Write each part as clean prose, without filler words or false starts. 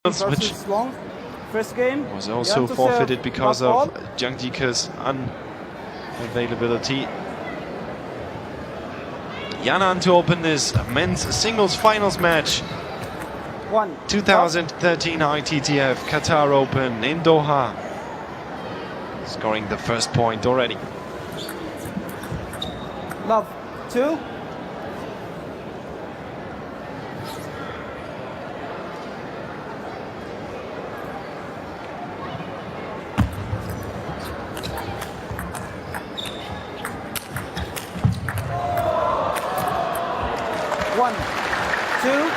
which long. First game was also forfeited because of Jung Dike's unavailability. Yanan to open this men's singles finals match. 2013 ITTF Qatar Open in Doha. Scoring the first point already. Love 2. One, two.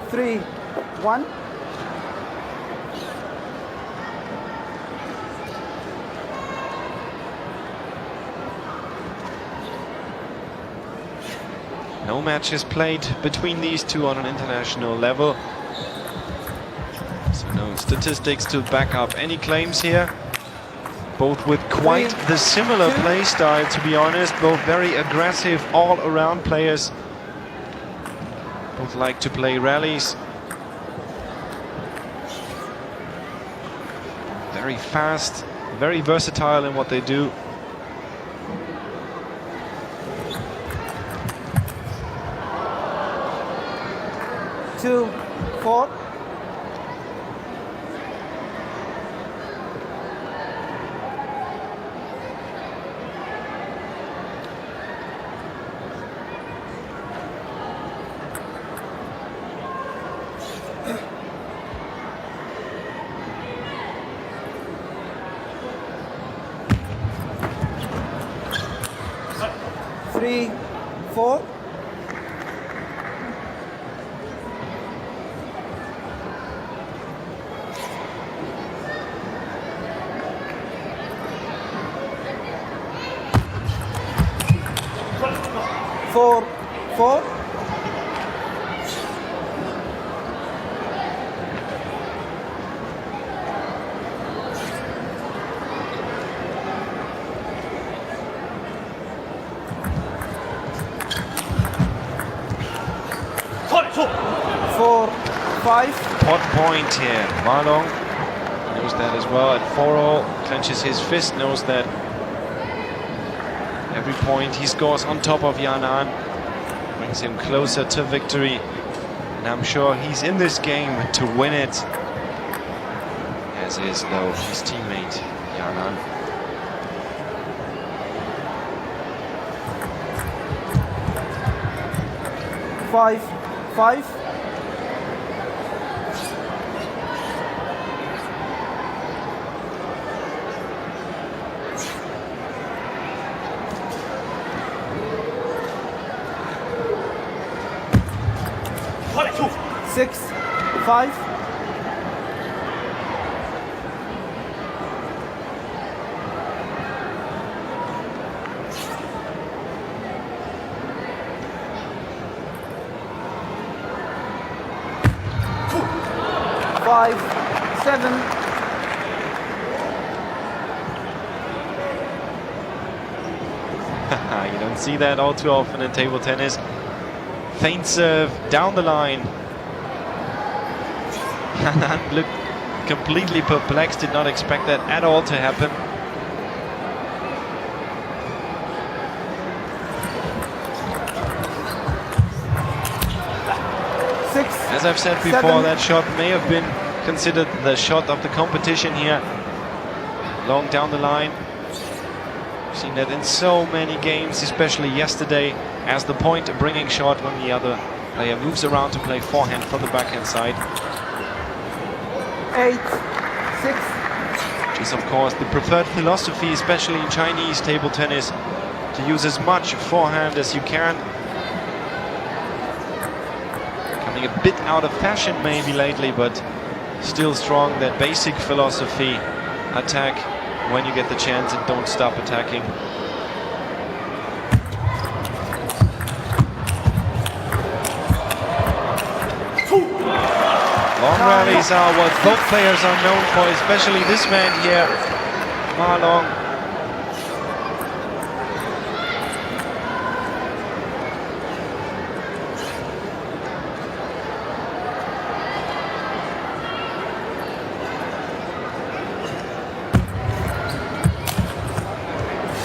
Three, one. No matches played between these two on an international level. So no statistics to back up any claims here. Both with quite the similar play style, to be honest. Both very aggressive all-around players. Both like to play rallies. Very fast, very versatile in what they do. Two, four. Three, four. Four, four. Four, five. Pot point here. Marlon knows that as well. At 4-all, clenches his fist, knows that every point he scores on top of Yanan brings him closer to victory. And I'm sure he's in this game to win it. As is, though, his teammate, Yanan. Five, five. Six, five. Five, seven. You don't see that all too often in table tennis. Feint serve down the line. Yanan looked completely perplexed, did not expect that at all to happen. Six, As I've said before, seven. that shot may have been considered the shot of the competition here. Long down the line. We've seen that in so many games, especially yesterday, as the point-bringing shot when the other player moves around to play forehand from the backhand side. 8, 6. Which is, of course, the preferred philosophy, especially in Chinese table tennis, to use as much forehand as you can. Coming a bit out of fashion maybe lately, but still strong, that basic philosophy. Attack when you get the chance and don't stop attacking. Long rallies are what both players are known for, especially this man here, Ma Long.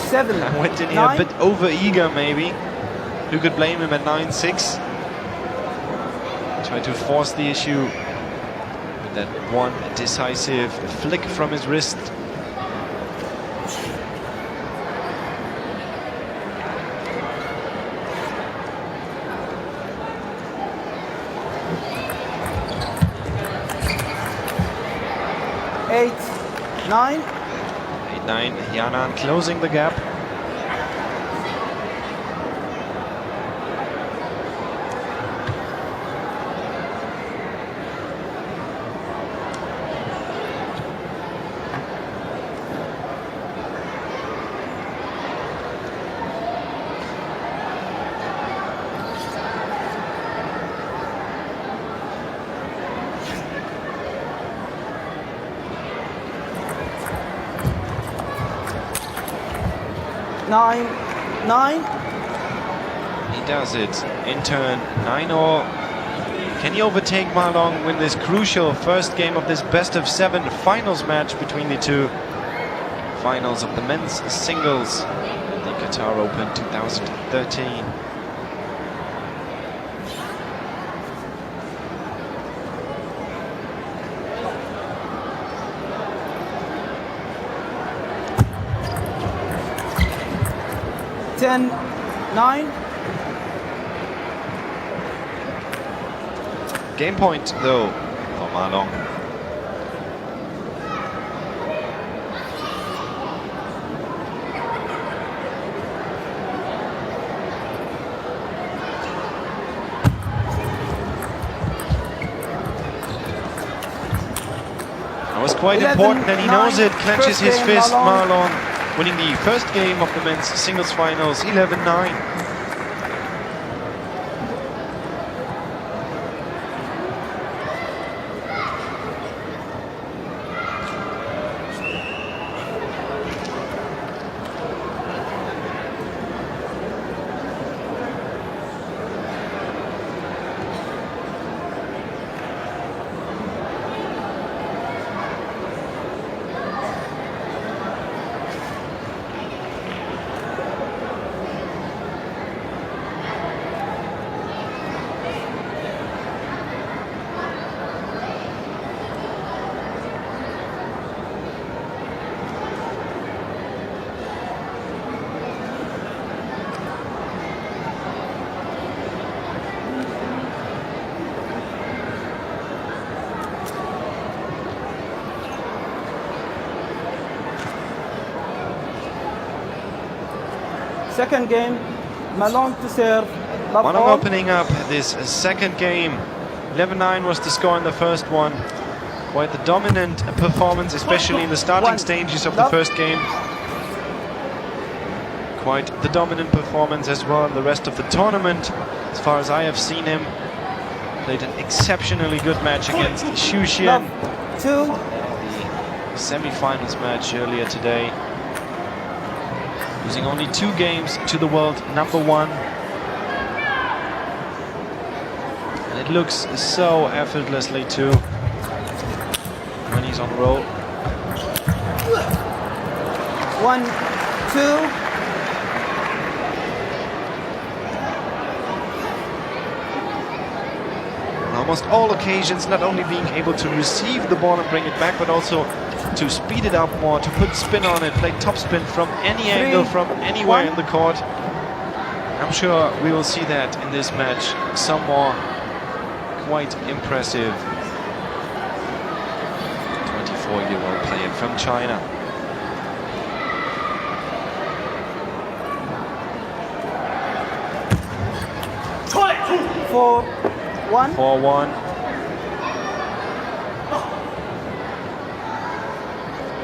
Seven. I went in here a bit over eager, maybe. Who could blame him at 9-6? Try to force the issue with that one decisive flick from his wrist. Eight, nine. 8-9, Yanan closing the gap. Nine, nine. He does it in turn, 9-all. Can he overtake Ma Long, win this crucial first game of this best-of-7 finals match between the two? Finals of the men's singles, the Qatar Open 2013. Ten, nine. Game point, though, for Ma Long. That was quite 11, important, and he knows 9. it. Clenches First his game, fist, Ma Long. Ma Long, winning the first game of the men's singles finals, 11-9. Second game, Ma Long to serve. Love Ma Long all. opening up this second game. 11-9 was the score in the first one. Quite the dominant performance, especially in the starting stages of the first game. Quite the dominant performance as well in the rest of the tournament. As far as I have seen him, played an exceptionally good match against Xu Xian. Two. The semi-finals match earlier today. Losing only 2 games to the world #1. And it looks so effortlessly too when he's on roll. 1, 2. On almost all occasions, not only being able to receive the ball and bring it back, but also to speed it up more, to put spin on it, play topspin from any angle, from anywhere in the court. I'm sure we will see that in this match some more. Quite impressive 24-year-old player from China. Four, 1. 4-1.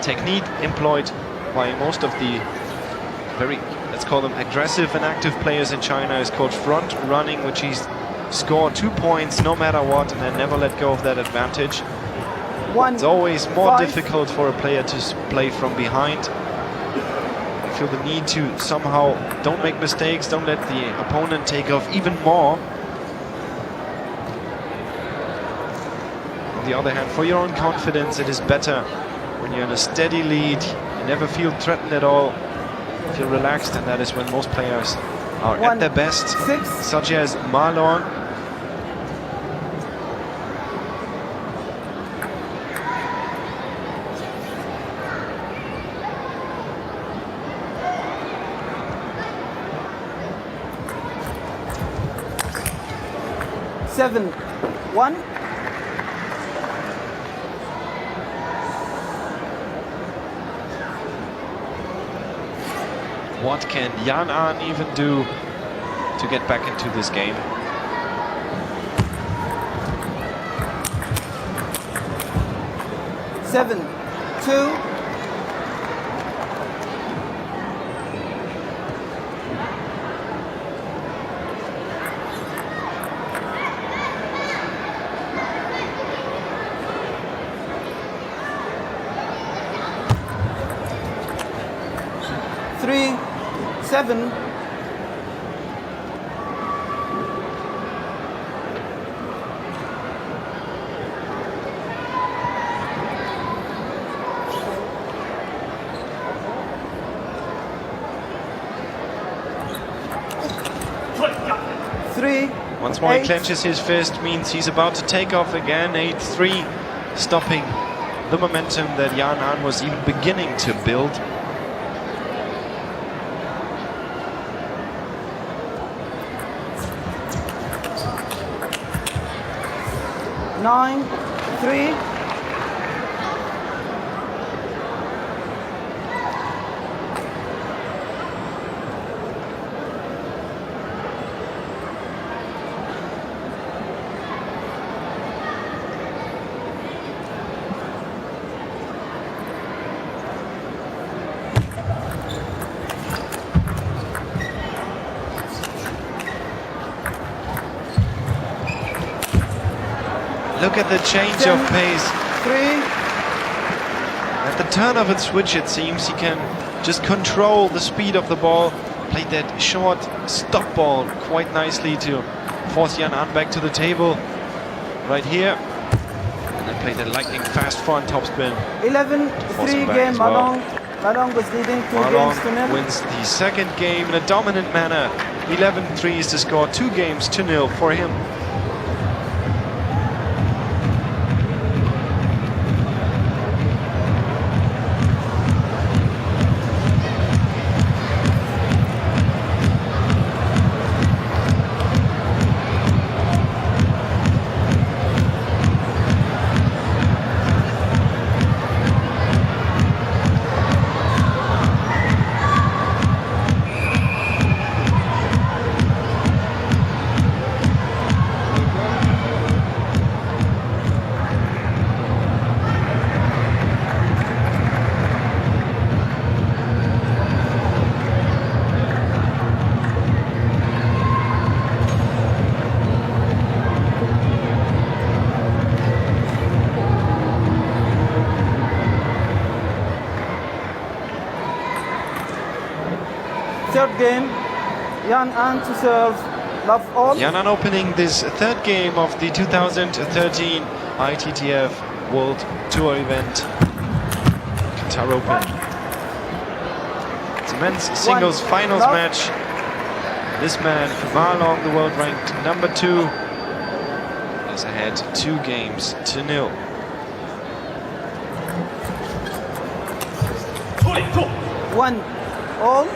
Technique employed by most of the very, let's call them aggressive and active players in China is called front running, which score 2 points no matter what, and then never let go of that advantage. It's always more 5. difficult for a player to play from behind. You feel the need to somehow don't make mistakes, don't let the opponent take off even more. On the other hand, for your own confidence, it is better when you're in a steady lead. You never feel threatened at all. You feel relaxed, and that is when most players are at their best, 6. such as Marlon. Seven, 1. What can Jan Arn even do to get back into this game? Seven, 2. Three, 7. Three. Once more he 8. clenches his fist, means he's about to take off again. 8-3, stopping the momentum that Jan Arn was even beginning to build. Nine, 3. Look at the change of pace. 3. At the turn of its switch, it seems he can just control the speed of the ball. Played that short stop ball quite nicely to force Jan Arn back to the table. Right here. And then played that lightning fast front topspin. 11-3 back game. as well. Malong was leading 2 Marlon games to nil. wins the second game in a dominant manner. 11-3 is to score 2 games to nil for him. Third game, Jan Arn to serve, love all. Jan Arn opening this third game of the 2013 ITTF World Tour event, Qatar Open. It's a men's singles finals match. This man, Marlon, the world ranked number 2, is ahead 2 games to nil. One, all.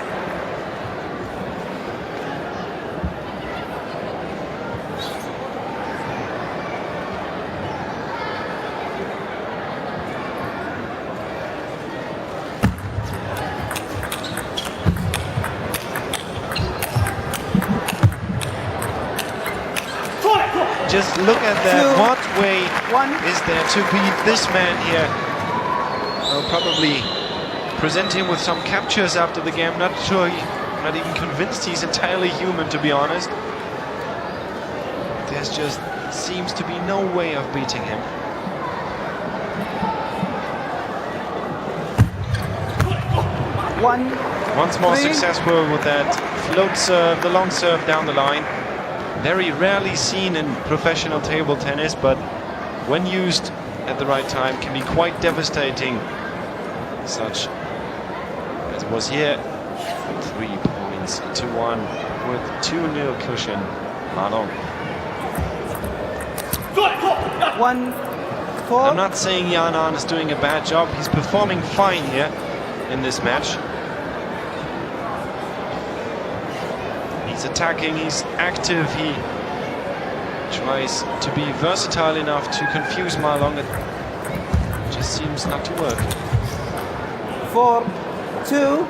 Just look at that. 2, What way 1. is there to beat this man here? I'll probably present him with some captures after the game. Not sure, not even convinced he's entirely human, to be honest. has just seems to be no way of beating him. Once more successful with that float serve, the long serve down the line. Very rarely seen in professional table tennis, but when used at the right time can be quite devastating, such as it was here. 3 points to 1 with 2-0 cushion. Marlon. I'm not saying Jan Arn is doing a bad job. He's performing fine here in this match. He's attacking, he's active, he tries to be versatile enough to confuse Marlon. It just seems not to work. 4-2.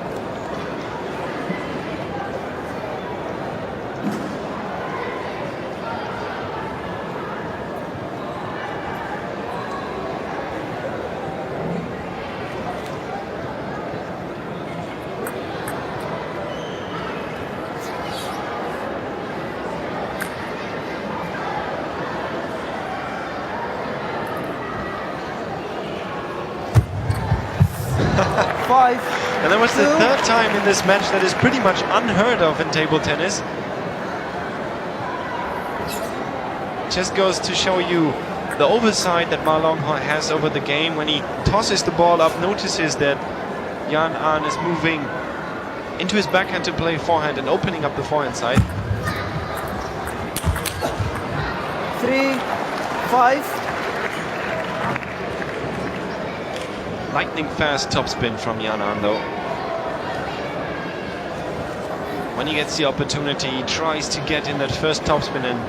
And that was the third time in this match that is pretty much unheard of in table tennis. Just goes to show you the oversight that Marlon has over the game. When he tosses the ball up, notices that Jan Arn is moving into his backhand to play forehand and opening up the forehand side. 3-5. Lightning fast topspin from Jan Arn though. When he gets the opportunity, he tries to get in that first topspin and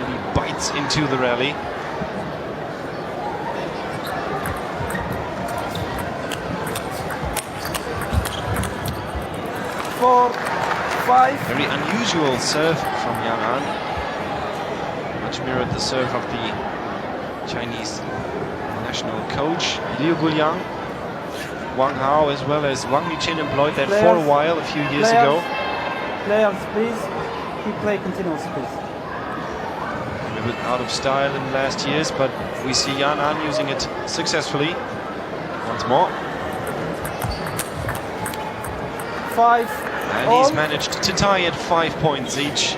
really bites into the rally. Very unusual serve from Jan Arn. Much mirrored the serve of the Chinese national coach Liu Guliang. Wang Hao as well as Wang Yuqin employed that for a while a few years ago. Players, please. Keep play continuous, please. A little bit out of style in the last years, but we see Jan Arn using it successfully. Once more. 5. And he's managed to tie at 5 points each.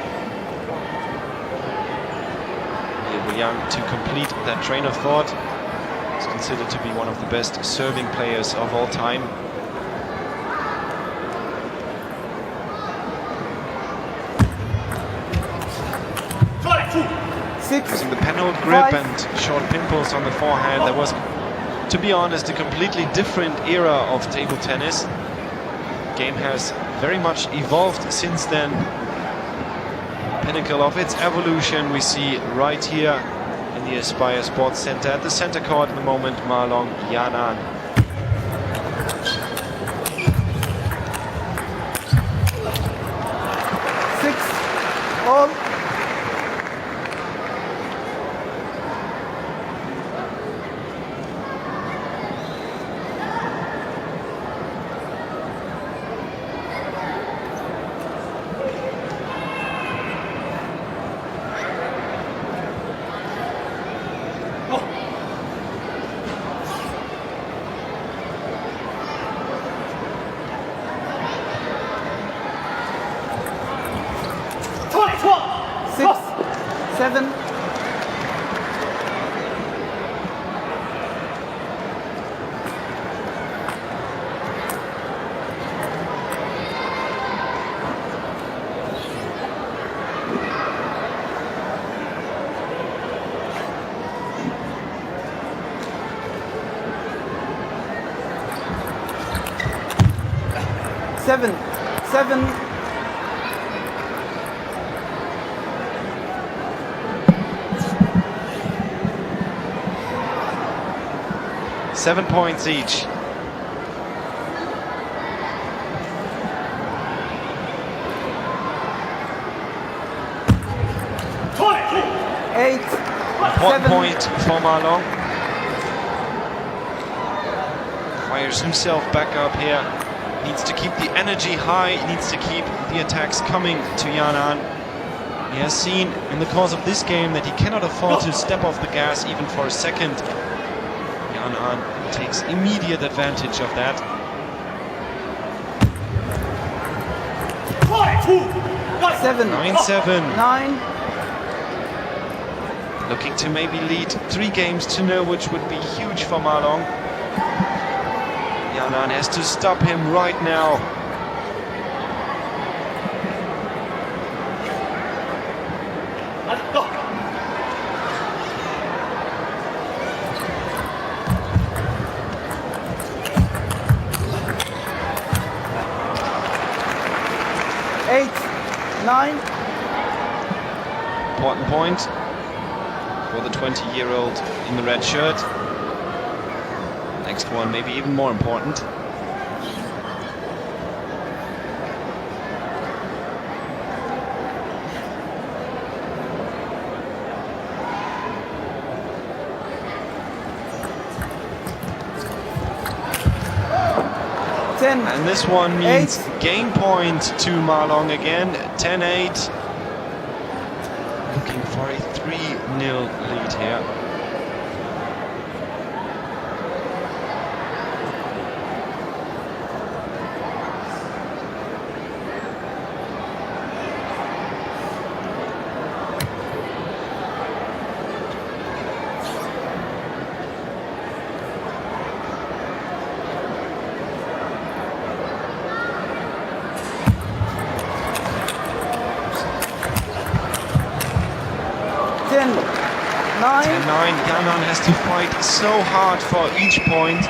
Liu Guliang to complete that train of thought. He's considered to be one of the best serving players of all time. Using the panel grip and short pimples on the forehand. That was, to be honest, a completely different era of table tennis. The game has very much evolved since then. Pinnacle of its evolution we see right here in the Aspire Sports Center. At the center court at the moment, Marlon Jan Arn. All. Seven. Seven. 7 points each. Eight. 1 point for Marlon. Fires himself back up here. Needs to keep the energy high. Needs to keep the attacks coming to Jan Arn. He has seen in the course of this game that he cannot afford to step off the gas even for a second. Jan Ahn takes immediate advantage of that. 7. 9-7. 9. Looking to maybe lead 3 games to 0, which would be huge for Ma Long. Jan Ahn has to stop him right now. Important point for the 20-year-old in the red shirt. Next one maybe even more important. And this one means 8. Game point to Ma Long again, 10-8. Looking for a 3-0 lead here. Jan Ahn has to fight so hard for each point.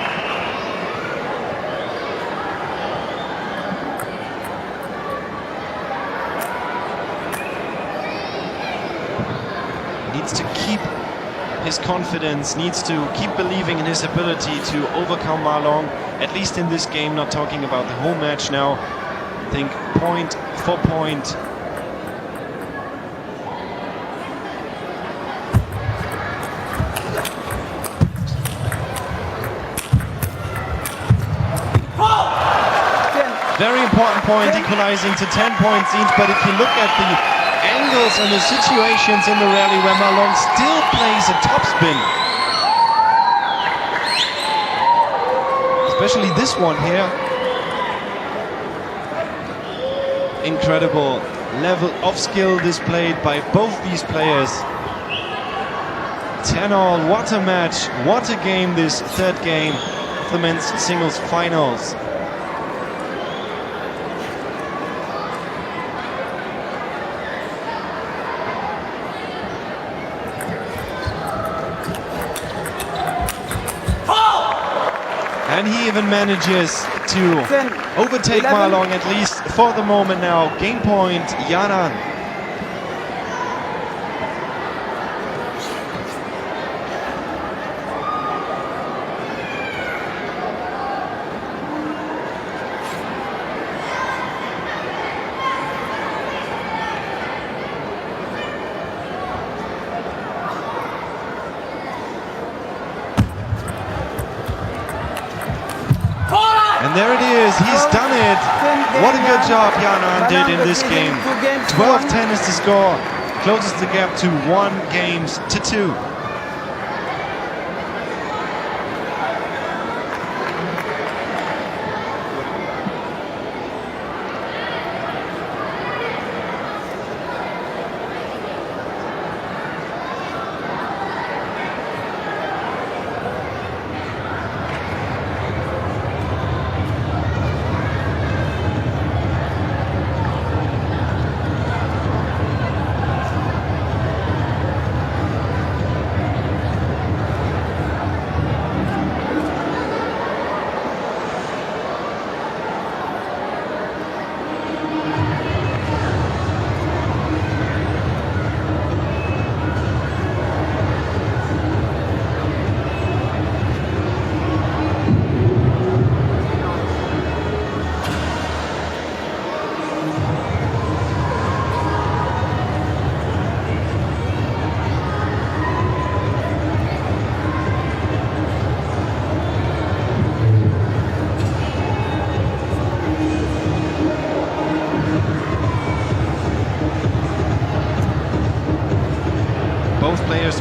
Needs to keep his confidence, needs to keep believing in his ability to overcome Ma Long, at least in this game, not talking about the whole match now. I think point for point. Very important point, equalizing to 10 points each, but if you look at the angles and the situations in the rally where Ma Long still plays a topspin, especially this one here, incredible level of skill displayed by both these players. 10-all, what a match, what a game, this third game of the men's singles finals. And he even manages to overtake Ma Long, at least for the moment now. Game point, Jan Ahn. And there it is, he's done it. What a good job Jan Ahn did in this game. 12-10 is the score, closes the gap to 1 game to 2.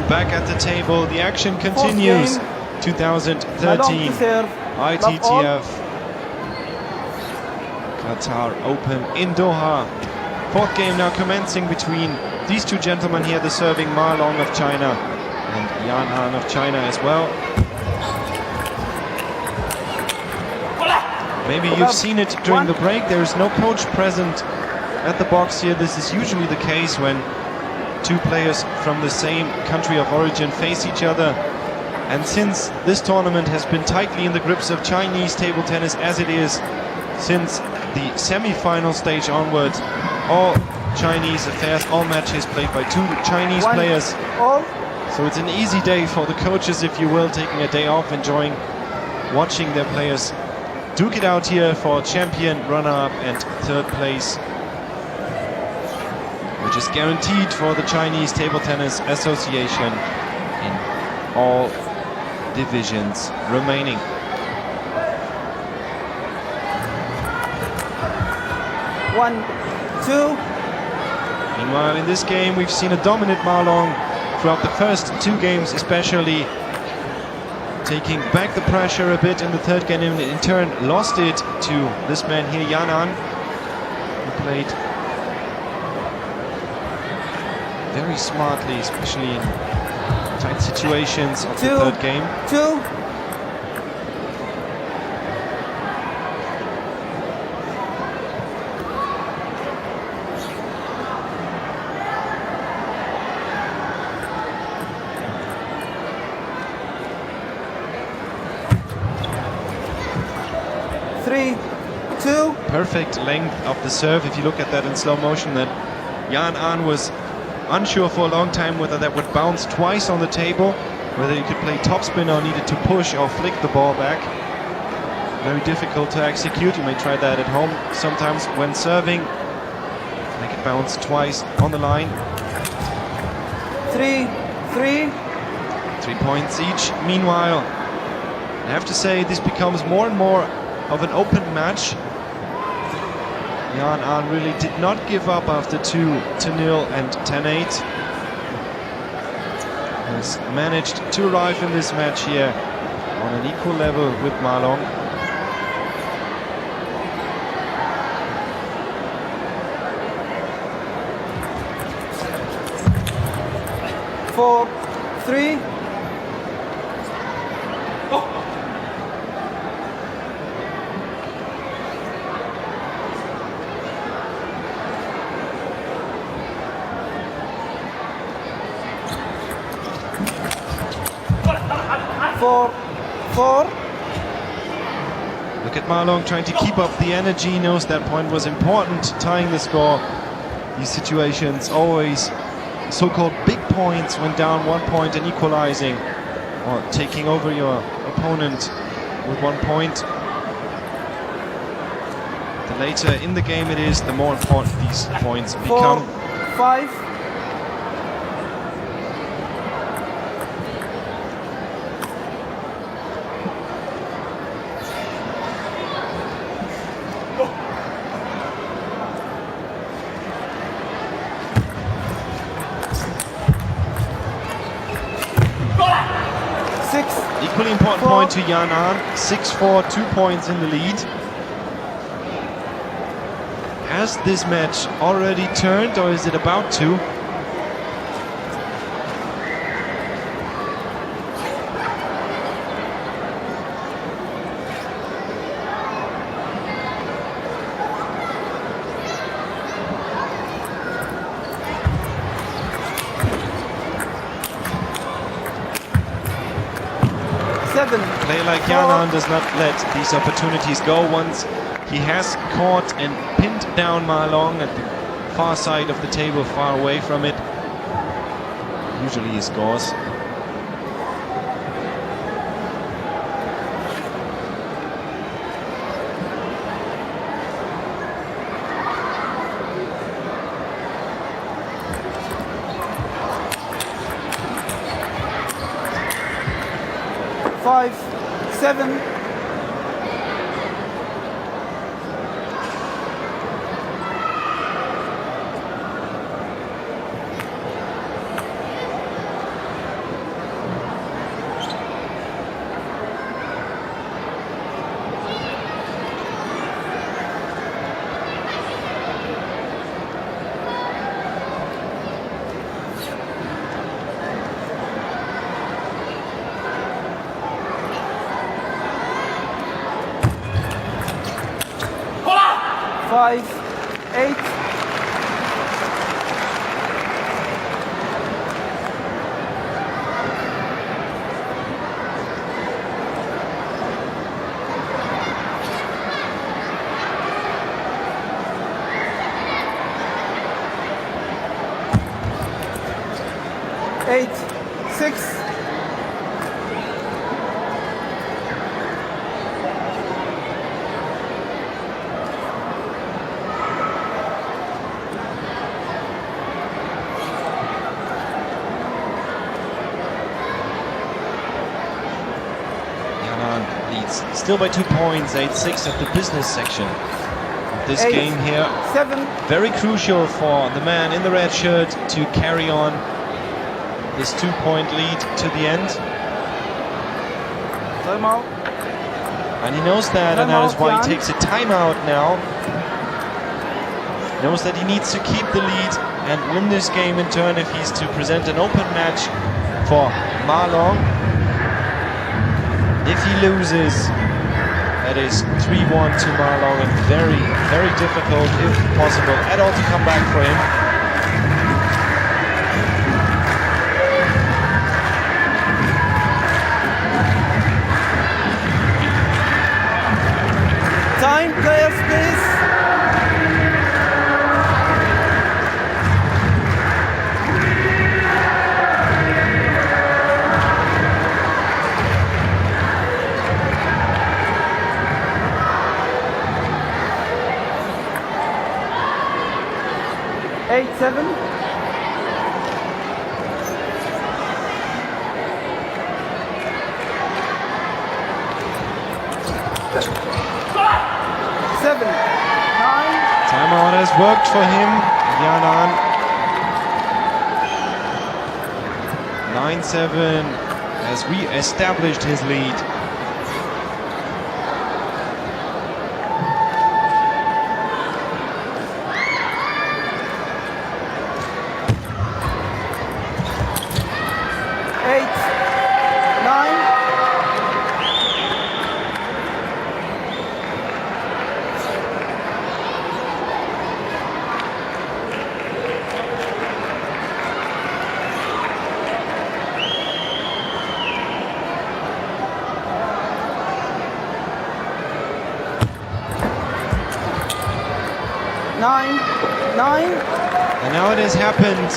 back at the table. The action continues. 2013 ITTF Qatar Open in Doha. Fourth game now commencing between these two gentlemen here, the serving Ma Long of China and Yan An of China as well. Maybe you've seen it during the break. There is no coach present at the box here. This is usually the case when two players from the same country of origin face each other. And since this tournament has been tightly in the grips of Chinese table tennis as it is since the semi-final stage onwards, all Chinese affairs, all matches played by two Chinese players. So it's an easy day for the coaches, if you will, taking a day off, enjoying watching their players duke it out here for champion, runner-up and third place, which is guaranteed for the Chinese Table Tennis Association in all divisions remaining. One, two. Meanwhile, in this game, we've seen a dominant Ma Long throughout the first two games, especially taking back the pressure a bit in the third game, and in turn lost it to this man here, Yan An, who played very smartly, especially in tight situations of the third game. 2. 3, 2. Perfect length of the serve. If you look at that in slow motion, that Yan An was unsure for a long time whether that would bounce twice on the table, whether he could play topspin or needed to push or flick the ball back. Very difficult to execute. You may try that at home sometimes when serving. Make it bounce twice on the line. 3, 3. 3 points each. Meanwhile, I have to say this becomes more and more of an open match. Yan An really did not give up after 2-0 and 10-8. Has managed to arrive in this match here on an equal level with Ma Long. Four, 3. Four, 4. Look at Ma Long trying to keep up the energy. He knows that point was important, tying the score. These situations always so-called big points when down 1 point and equalizing, or taking over your opponent with 1 point. The later in the game it is, the more important these points become. 4, 5. Equally important point to Yan An. 6-4, 2 points in the lead. Has this match already turned, or is it about to? A player like Yan An does not let these opportunities go. Once he has caught and pinned down Ma Long at the far side of the table, far away from it, usually he scores. Five, 7. 5, 8. Eight, 6. Leads still by 2 points, 8-6 at the business section of this 8, game here. 7. Very crucial for the man in the red shirt to carry on this 2-point lead to the end. Timeout. And he knows that, and that is why he takes a timeout now. He knows that he needs to keep the lead and win this game in turn if he's to present an open match for Ma Long. If he loses, that is 3-1 to Ma Long, and very, very difficult, if possible, at all, to come back for him. Time, players, please. Eight, 7. Seven, 9. Timeout has worked for him, Yanan. 9-7 has re-established his lead. And now it has happened,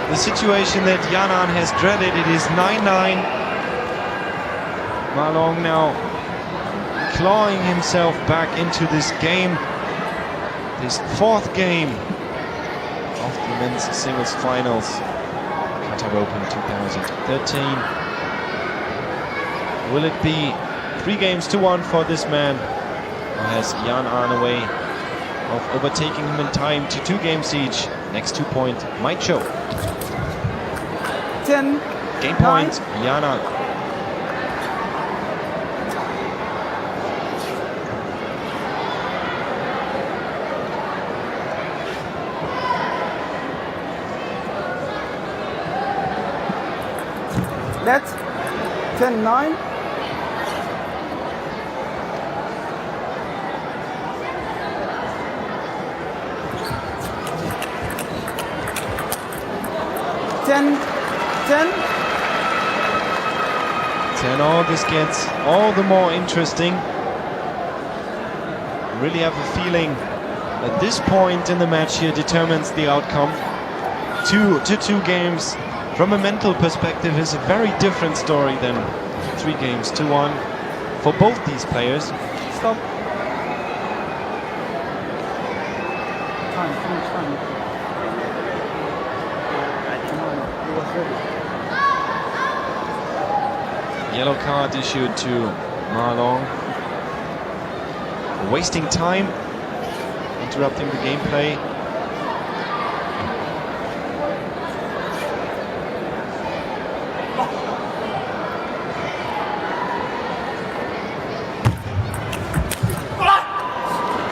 the situation that Yanan has dreaded. It is 9-9. Ma Long now clawing himself back into this game, this 4th game of the men's singles finals, Qatar Open 2013. Will it be 3 games to 1 for this man, or has Yanan a way of overtaking him in time to 2 games each? Next 2-point might show. 10. Game point, Yanan. That's 10-9. Ten. Oh, this gets all the more interesting. Really have a feeling that this point in the match here determines the outcome. 2 games from a mental perspective is a very different story than 3 games to 1 for both these players. Stop. Time. Yellow card issued to Ma Long. Wasting time, interrupting the gameplay.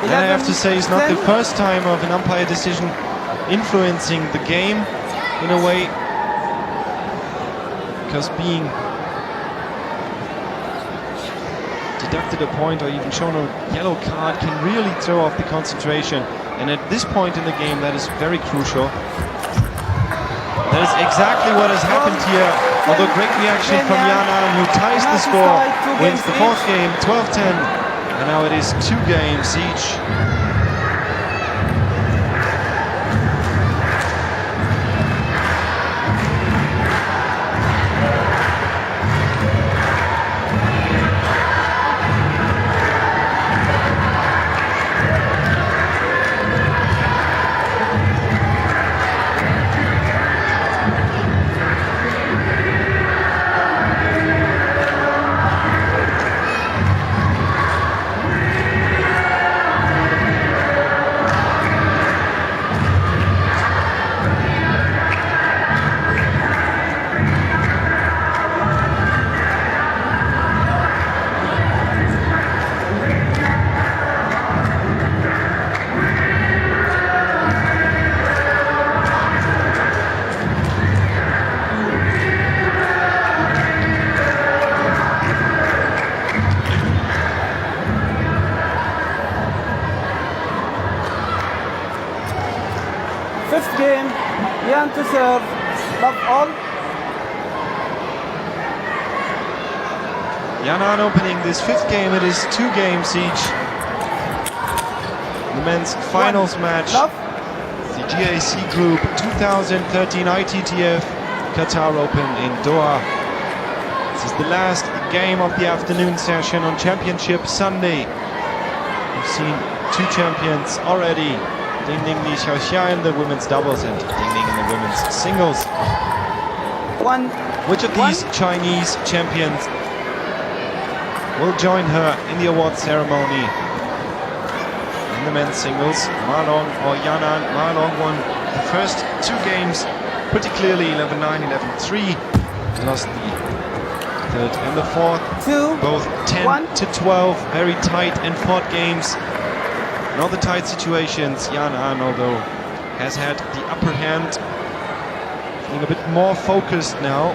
And I have to say, it's not the first time of an umpire decision influencing the game in a way, because being deducted a point or even shown a yellow card can really throw off the concentration. And at this point in the game, that is very crucial. That is exactly what has happened here. Although great reaction from Yanan, who ties the score, wins the fourth game, 12-10. And now it is 2 games each. Fifth game, Yan to serve, love all. Yanan opening this 5th game, it is 2 games each. The men's finals match, Love. the GAC Group 2013 ITTF Qatar Open in Doha. This is the last game of the afternoon session on Championship Sunday. We've seen 2 champions already. Ding Ding Li Xiaoxia in the women's doubles and Ding Ding in the women's singles. Which of these Chinese champions will join her in the award ceremony? In the men's singles, Ma Long or Yanan. Ma Long won the first 2 games pretty clearly, 11-9, 11-3. Lost the 3rd and the 4th, both 10-12, very tight and fought games. In all the tight situations, Yanan, although has had the upper hand, feeling a bit more focused now.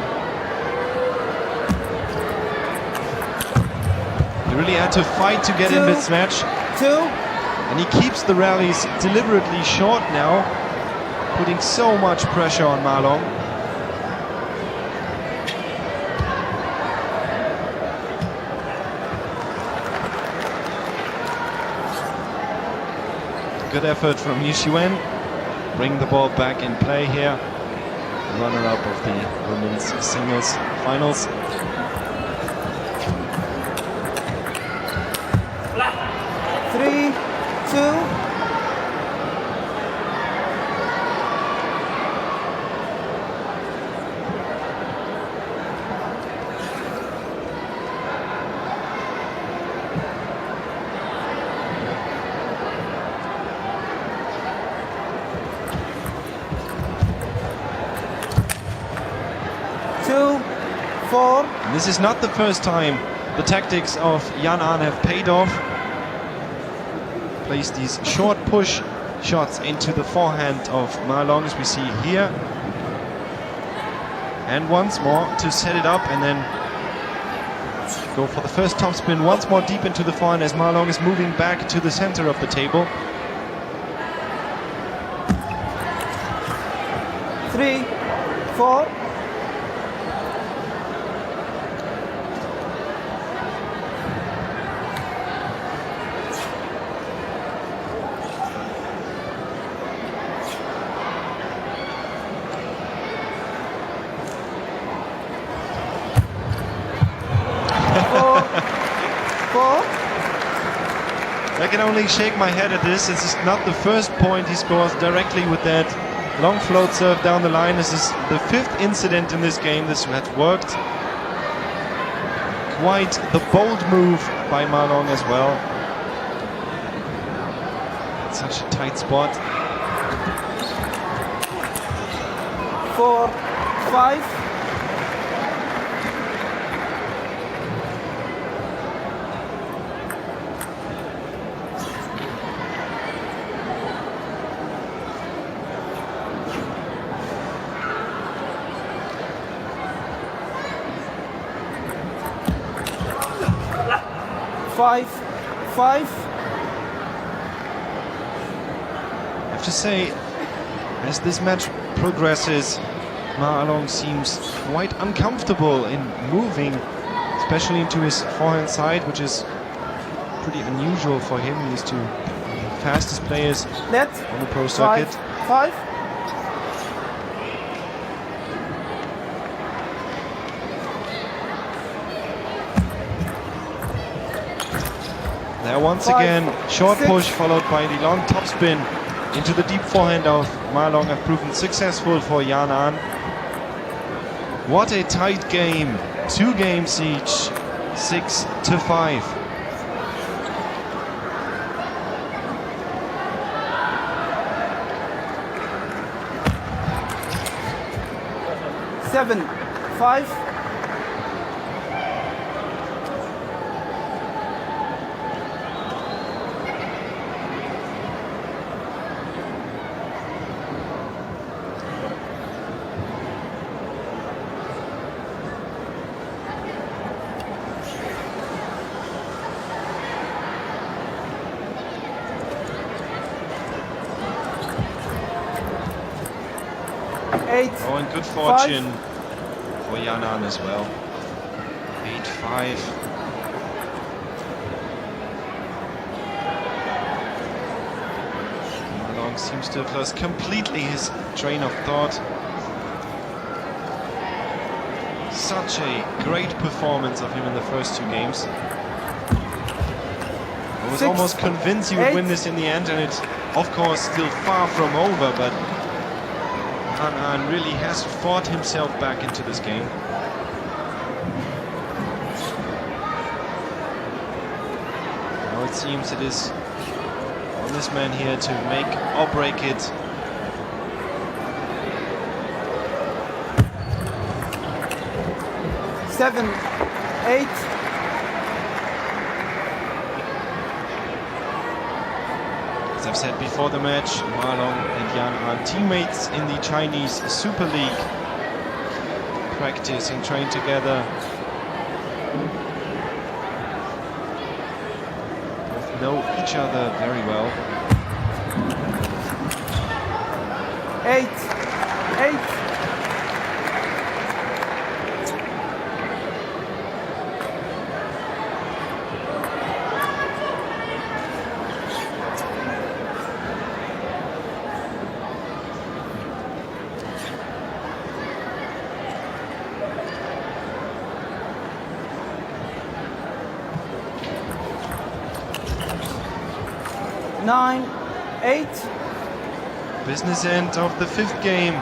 He really had to fight to get in this match. And he keeps the rallies deliberately short now, putting so much pressure on Ma Long. Good effort from Yu Wen. Bring the ball back in play here. Runner-up of the women's singles finals. Three, 2. And this is not the first time the tactics of Yanan have paid off. Plays these short push shots into the forehand of Ma Long, as we see here. And once more to set it up and then go for the first topspin once more deep into the forehand as Ma Long is moving back to the center of the table. 3, 4. I can only shake my head at this. This is not the first point he scores directly with that long float serve down the line. This is the 5th incident in this game. This had worked. Quite the bold move by Ma Long as well. Such a tight spot. 4, 5. 5. I have to say, as this match progresses, Ma Along seems quite uncomfortable in moving, especially into his forehand side, which is pretty unusual for him. He's two fastest players Net. on the pro circuit. 5. There once 5, again, short 6. push followed by the long topspin into the deep forehand of Ma Long have proven successful for Jan Ahn. What a tight game, 2 games each, 6-5. Seven, 5. Eight. Oh, and good fortune for Jan Ahn as well. 8-5. Ma Long seems to have lost completely his train of thought. Such a great performance of him in the first 2 games. I was 6, almost convinced he would 8. win this in the end, and it's of course still far from over, but Jan Ahn really has fought himself back into this game. Now it seems it is on this man here to make or break it. Seven, 8. As I've said before the match, Ma Long and Jan Ahn teammates in the Chinese Super League. Practice and train together. Both know each other very well. 8, 8. Nine, 8. Business end of the 5th game.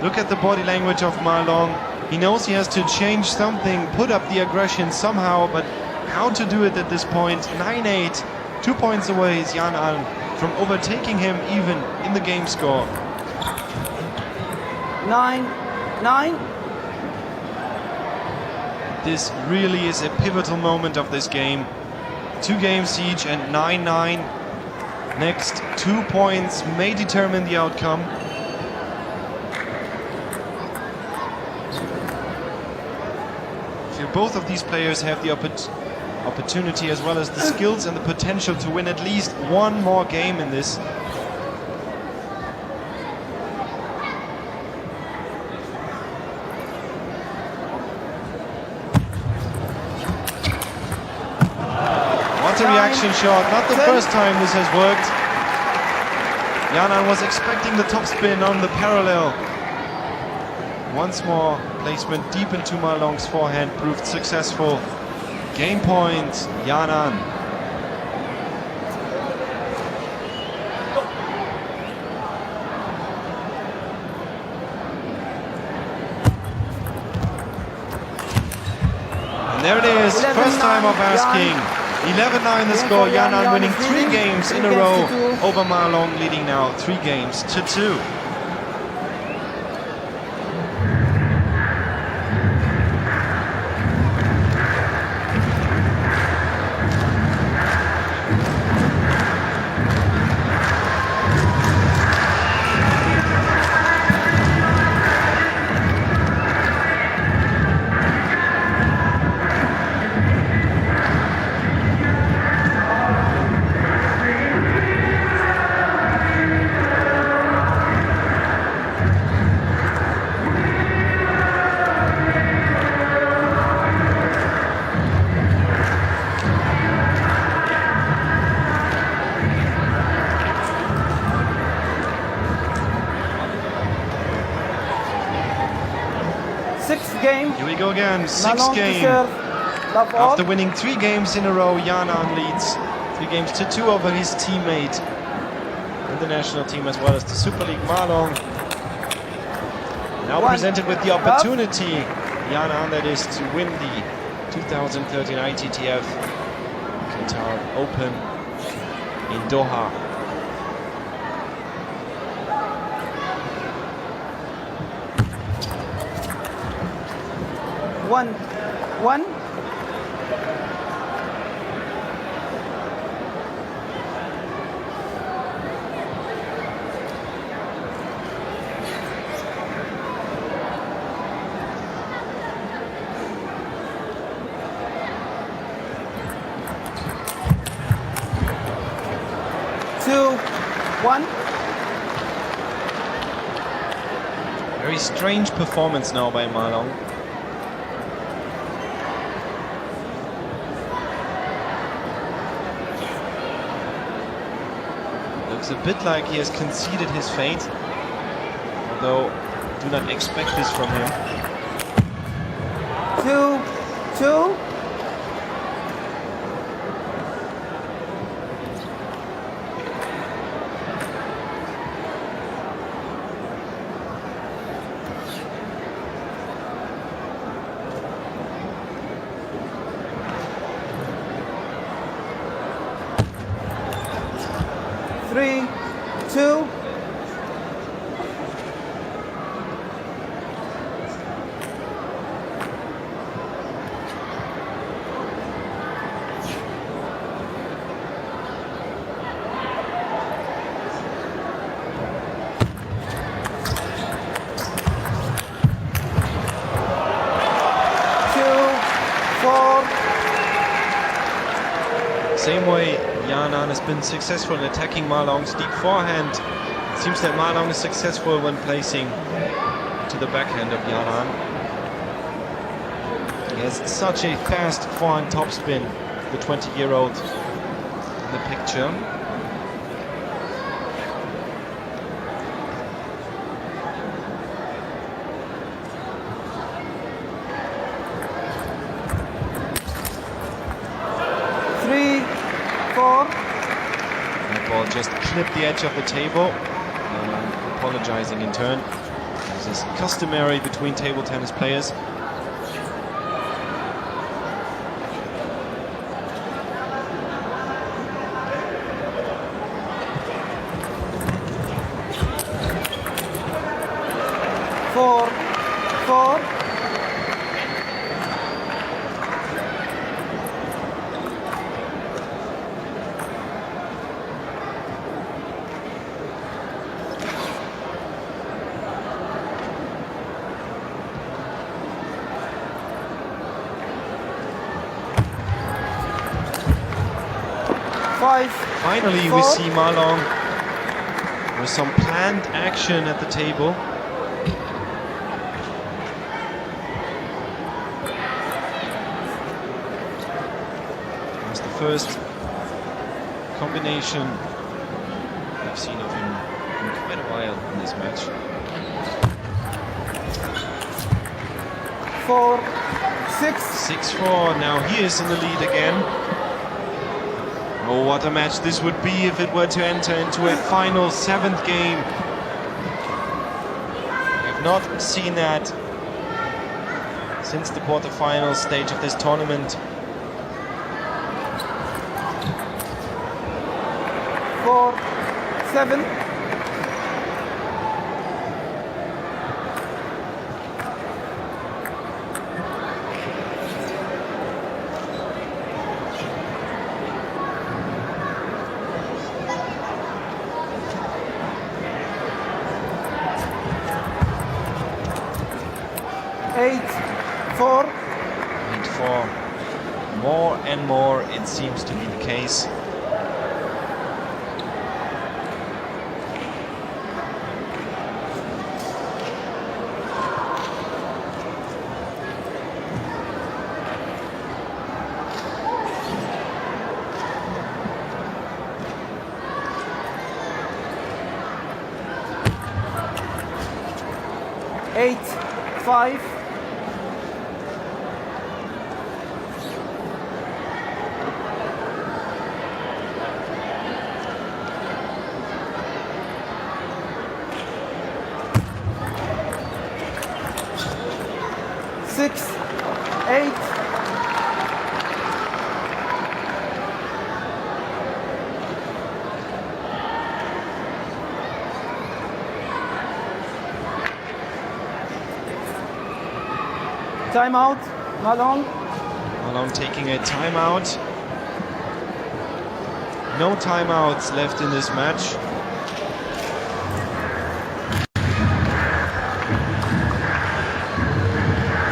Look at the body language of Ma Long. He knows he has to change something, put up the aggression somehow, but how to do it at this point? 9-8, 2 points away is Jan Ahn from overtaking him even in the game score. 9. This really is a pivotal moment of this game. 2 games each and 9-9. Next 2 points may determine the outcome. If both of these players have the opportunity as well as the skills and the potential to win at least 1 more game in this. What a reaction shot, not the first time this has worked. Jan Ahn was expecting the topspin on the parallel. Once more, placement deep into Ma Long's forehand proved successful. Game point, Jan Ahn. And there it is, first time of asking. 11-9 the score, Jan Ahn winning 3 games in a row over Ma Long, leading now 3 games to 2. game. Here we go again, sixth Malone to game. serve. Love all. After winning 3 games in a row, Yanan leads 3 games to 2 over his teammate in the national team as well as the Super League. Malong now presented with the opportunity, Yanan, that is to win the 2013 ITTF Qatar Open in Doha. One. Two. One. Very strange performance now by Malong. Looks a bit like he has conceded his fate, although do not expect this from him. 2-2. Three, two. Same way Yanan has been successful in attacking Malong's deep forehand. It seems that Malong is successful when placing to the backhand of Yanan. He has such a fast forehand topspin, the 20-year-old in the picture. That ball just clipped the edge of the table. Apologizing in turn. This is customary between table tennis players. Four. Finally, we see Malong with some planned action at the table. That's the first combination I've seen of him in quite a while in this match. 4-6. 6-4. Now he is in the lead again. Oh, what a match this would be if it were to enter into a final 7th game. I have not seen that since the quarterfinal stage of this tournament. 4-7. Eight, four. More and more it seems to be the case. Eight, five. Timeout, Malone. Malone taking a timeout. No timeouts left in this match.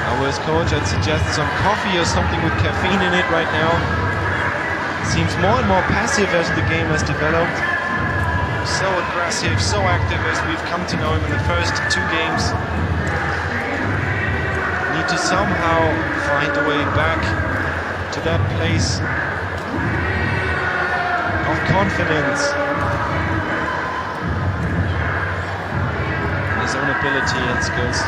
Our coach, I'd suggest some coffee or something with caffeine in it right now. Seems more and more passive as the game has developed. So aggressive, so active as we've come to know him in the first two games. Need to somehow find a way back to that place of confidence. His own ability and skills.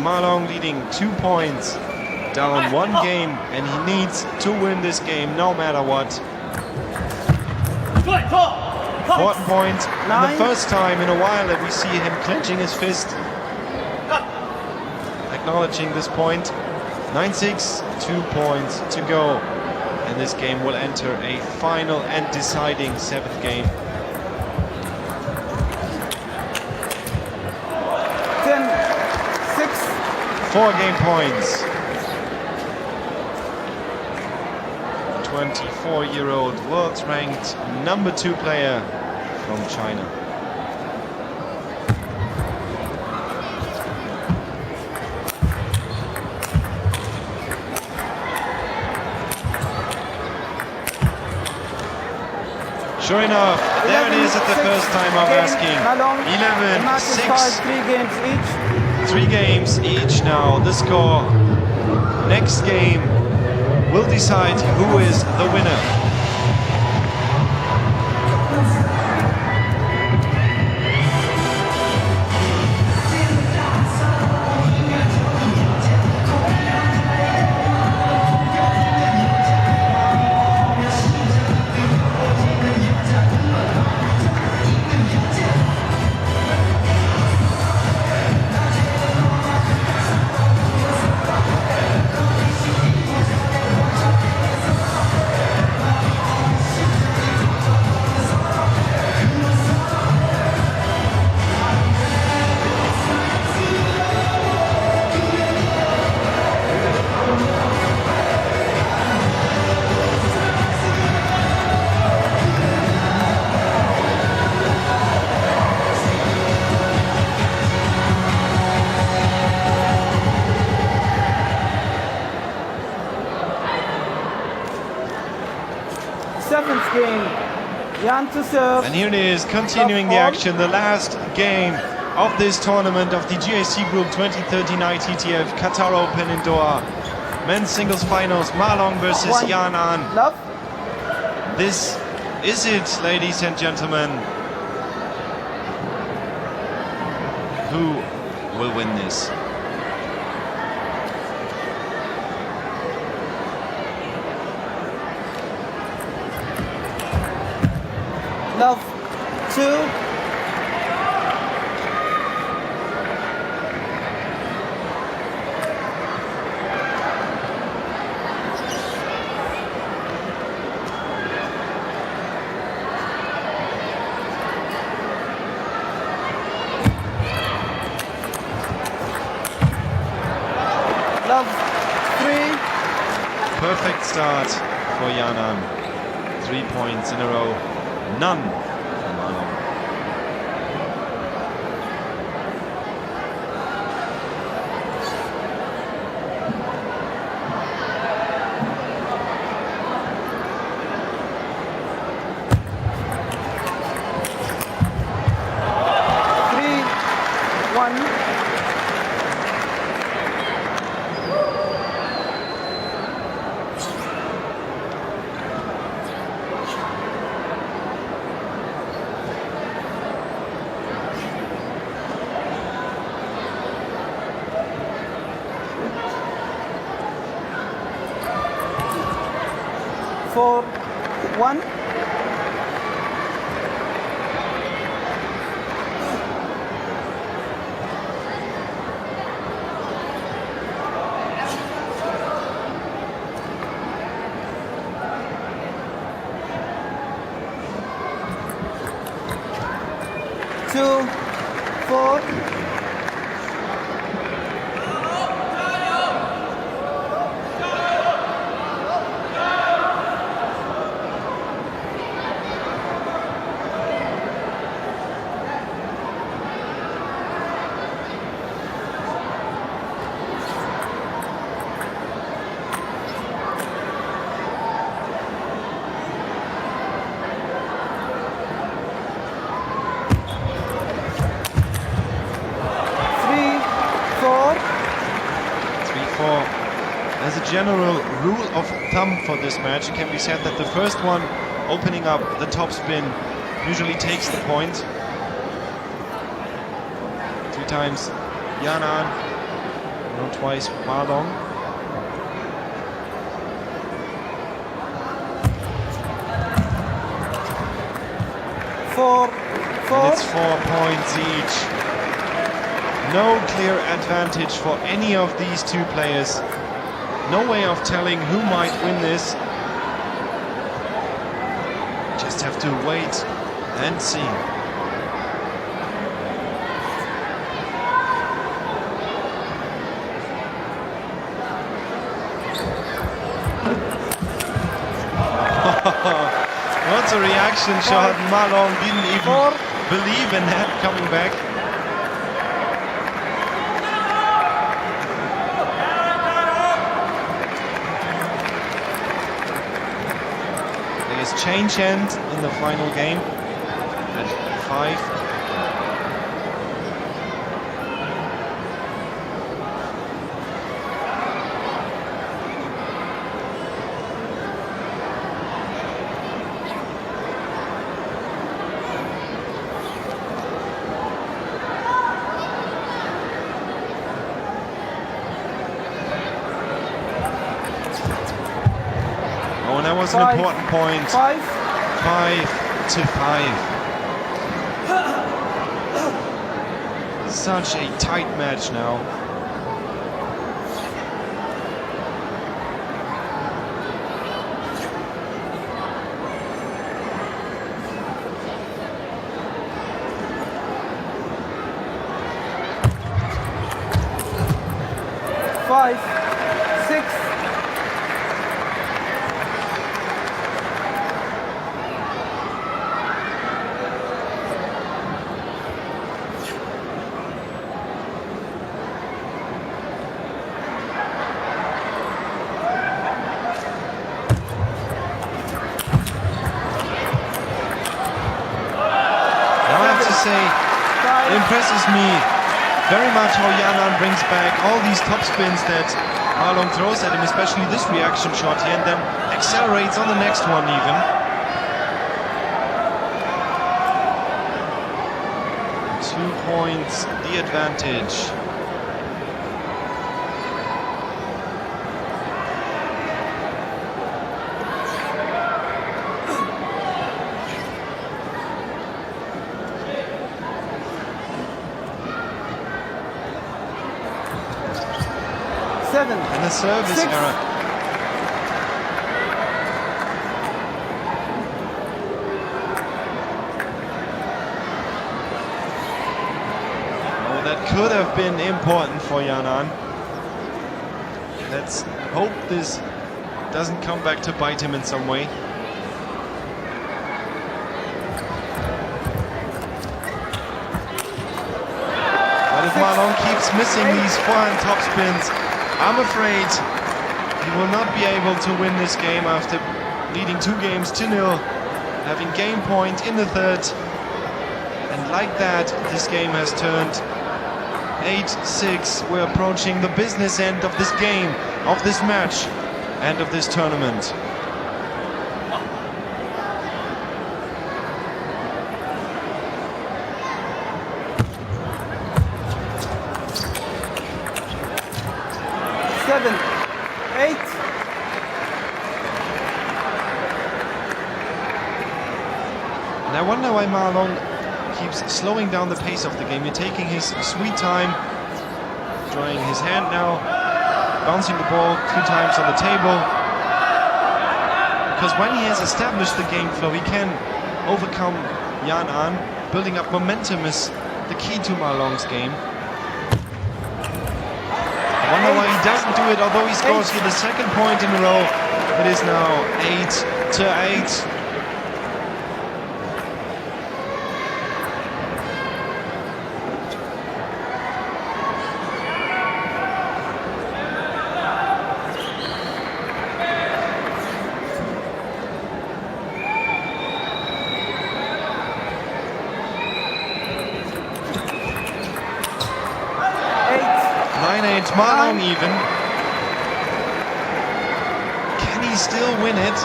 Malone leading 2 points, down one game, and he needs to win this game no matter what. Fourth point, and the first time in a while that we see him clenching his fist, acknowledging this point. 9-6, 2 points to go, and this game will enter a final and deciding 7th game. 4 game points. 24-year-old world-ranked number 2 player from China. Sure enough, there it is at the first time of asking. 11-6. 3 games each now. The score next game will decide who is the winner. And here it is, continuing the action, the last game of this tournament of the GAC Group 2013 ITTF Qatar Open in Doha. Men's singles finals, Malong versus Yan An. This is it, ladies and gentlemen. Who will win this? Love 2. Love 3. Perfect start for Yan An. 3 points in a row. None from Malong. 1. Two, 4. As a general rule of thumb for this match, it can be said that the first one opening up the top spin usually takes the point. 2 times Yanan, twice Marlon. And it's 4 points each. No clear advantage for any of these two players. No way of telling who might win this. Just have to wait and see. What's a reaction shot? Marlon didn't even believe in that coming back. Change end in the final game at 5. Oh, and that was an important point. 5 to 5. Such a tight match now. Five, 6. It impresses me very much how Yanan brings back all these top spins that Marlon throws at him, especially this reaction shot here, and then accelerates on the next one even. 2 points, the advantage. And a service error. Oh, that could have been important for Yanan. Let's hope this doesn't come back to bite him in some way. But if Marlon keeps missing these forehand top spins, I'm afraid he will not be able to win this game after leading 2 games 2-0, having game point in the 3rd. And like that, this game has turned 8-6. We're approaching the business end of this game, of this match, and of this tournament. And I wonder why Marlon keeps slowing down the pace of the game. He's taking his sweet time, drawing his hand now, bouncing the ball 2 times on the table. Because when he has established the game flow, he can overcome Jan An. Building up momentum is the key to Marlon's game. I wonder why he doesn't do it, although he scores here the 2nd point in a row. It is now 8-8. Marlon even. Can he still win it?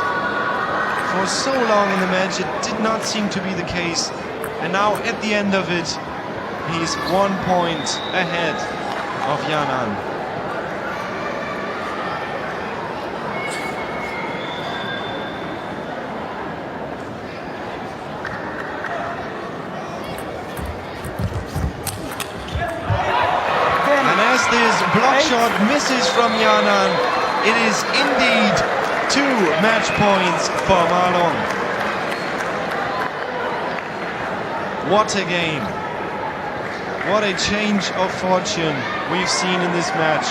For so long in the match it did not seem to be the case, and now at the end of it he's 1 point ahead of Jan An. This block shot misses from Jan An. It is indeed 2 match points for Marlon. What a game. What a change of fortune we've seen in this match,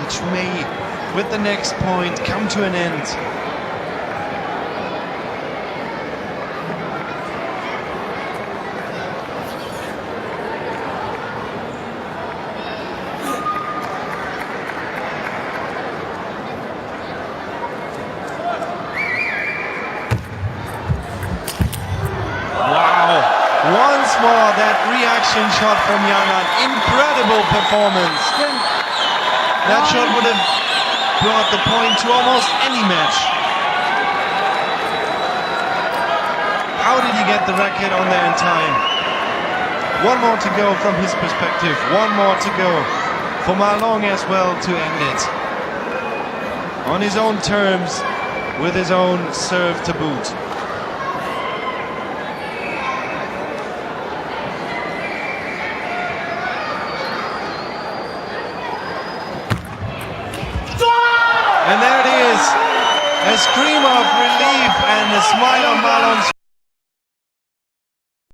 which may, with the next point, come to an end. Once more, that reaction shot from Jan An. Incredible performance. That shot would have brought the point to almost any match. How did he get the racket on there in time? 1 more to go from his perspective. 1 more to go for Marlon as well to end it. On his own terms, with his own serve to boot. And there it is, a scream of relief and a smile on Marlon's